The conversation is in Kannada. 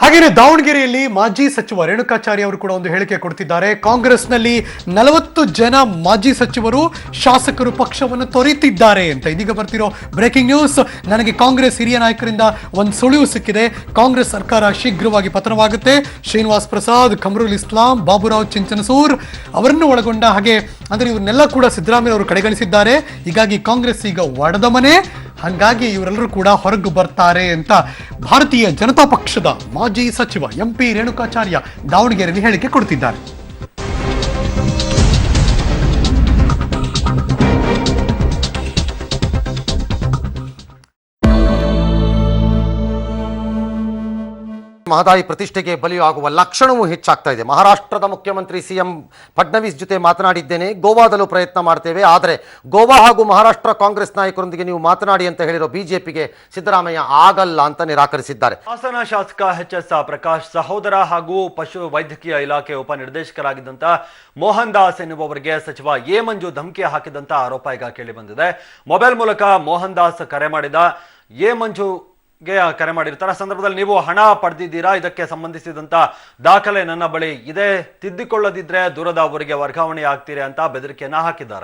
ಹಾಗೇನೆ ದಾವಣಗೆರೆಯಲ್ಲಿ ಮಾಜಿ ಸಚಿವ ರೇಣುಕಾಚಾರ್ಯ ಅವರು ಕೂಡ ಒಂದು ಹೇಳಿಕೆ ಕೊಡ್ತಿದ್ದಾರೆ. ಕಾಂಗ್ರೆಸ್ನಲ್ಲಿ 40 ಜನ ಮಾಜಿ ಸಚಿವರು ಶಾಸಕರು ಪಕ್ಷವನ್ನು ತೊರೆಯುತ್ತಿದ್ದಾರೆ ಅಂತ. ಇದೀಗ ಬರ್ತಿರೋ ಬ್ರೇಕಿಂಗ್ ನ್ಯೂಸ್. ನನಗೆ ಕಾಂಗ್ರೆಸ್ ಹಿರಿಯ ನಾಯಕರಿಂದ ಒಂದು ಸುಳಿವು ಸಿಕ್ಕಿದೆ. ಕಾಂಗ್ರೆಸ್ ಸರ್ಕಾರ ಶೀಘ್ರವಾಗಿ ಪತನವಾಗುತ್ತೆ. ಶ್ರೀನಿವಾಸ್ ಪ್ರಸಾದ್, ಕಮರುಲ್ ಇಸ್ಲಾಂ, ಬಾಬುರಾವ್ ಚಿಂಚನಸೂರ್ ಅವರನ್ನು ಒಳಗೊಂಡ ಹಾಗೆ ಅಂದ್ರೆ ಇವನ್ನೆಲ್ಲ ಕೂಡ ಸಿದ್ದರಾಮಯ್ಯ ಅವರು ಕಡೆಗಣಿಸಿದ್ದಾರೆ. ಹೀಗಾಗಿ ಕಾಂಗ್ರೆಸ್ ಈಗ ಒಡೆದ ಮನೆ, ಹಾಗಾಗಿ ಇವರೆಲ್ಲರೂ ಕೂಡ ಹೊರಗೆ ಬರ್ತಾರೆ ಅಂತ ಭಾರತೀಯ ಜನತಾ ಪಕ್ಷದ ಮಾಜಿ ಸಚಿವ ಎಂಪಿ ರೇಣುಕಾಚಾರ್ಯ ದಾವಣಗೆರೆಯಲ್ಲಿ ಹೇಳಿಕೆ ಕೊಡ್ತಿದ್ದಾರೆ. ಮಹದಾಯಿ ಪ್ರತಿಷ್ಠೆಗೆ ಬಲಿಯಾಗುವ ಲಕ್ಷಣವೂ ಹೆಚ್ಚಾಗ್ತಾ ಇದೆ. ಮಹಾರಾಷ್ಟ್ರದ ಮುಖ್ಯಮಂತ್ರಿ ಸಿಎಂ ಫಡ್ನವೀಸ್ ಜೊತೆ ಮಾತನಾಡಿದ್ದೇನೆ, ಗೋವಾದಲ್ಲೂ ಪ್ರಯತ್ನ ಮಾಡ್ತೇವೆ, ಆದರೆ ಗೋವಾ ಹಾಗೂ ಮಹಾರಾಷ್ಟ್ರ ಕಾಂಗ್ರೆಸ್ ನಾಯಕರೊಂದಿಗೆ ನೀವು ಮಾತನಾಡಿ ಅಂತ ಹೇಳಿರೋ ಬಿಜೆಪಿಗೆ ಸಿದ್ದರಾಮಯ್ಯ ಆಗಲ್ಲ ಅಂತ ನಿರಾಕರಿಸಿದ್ದಾರೆ. ಹಾಸನ ಶಾಸಕ ಎಚ್.ಎಸ್. ಪ್ರಕಾಶ್ ಸಹೋದರ ಹಾಗೂ ಪಶು ವೈದ್ಯಕೀಯ ಇಲಾಖೆ ಉಪನಿರ್ದೇಶಕರಾಗಿದ್ದಂತ ಮೋಹನ್ ದಾಸ್ ಎನ್ನುವವರಿಗೆ ಸಚಿವ ಎ ಮಂಜು ಧಮಕಿ ಹಾಕಿದಂತ ಆರೋಪ ಈಗ ಕೇಳಿ ಬಂದಿದೆ. ಮೊಬೈಲ್ ಮೂಲಕ ಮೋಹನ್ ದಾಸ್ ಕರೆ ಮಾಡಿದ ಎ ಮಂಜು ಕರೆ ಮಾಡಿರ್ತಾರೆ. ಆ ಸಂದರ್ಭದಲ್ಲಿ ನೀವು ಹಣ ಪಡೆದಿದ್ದೀರಾ, ಇದಕ್ಕೆ ಸಂಬಂಧಿಸಿದಂತ ದಾಖಲೆ ನನ್ನ ಬಳಿ ಇದೆ, ತಿದ್ದಿಕೊಳ್ಳದಿದ್ರೆ ದೂರದ ಊರಿಗೆ ವರ್ಗಾವಣೆ ಆಗ್ತೀರಿ ಅಂತ ಬೆದರಿಕೆಯನ್ನ ಹಾಕಿದ್ದಾರೆ.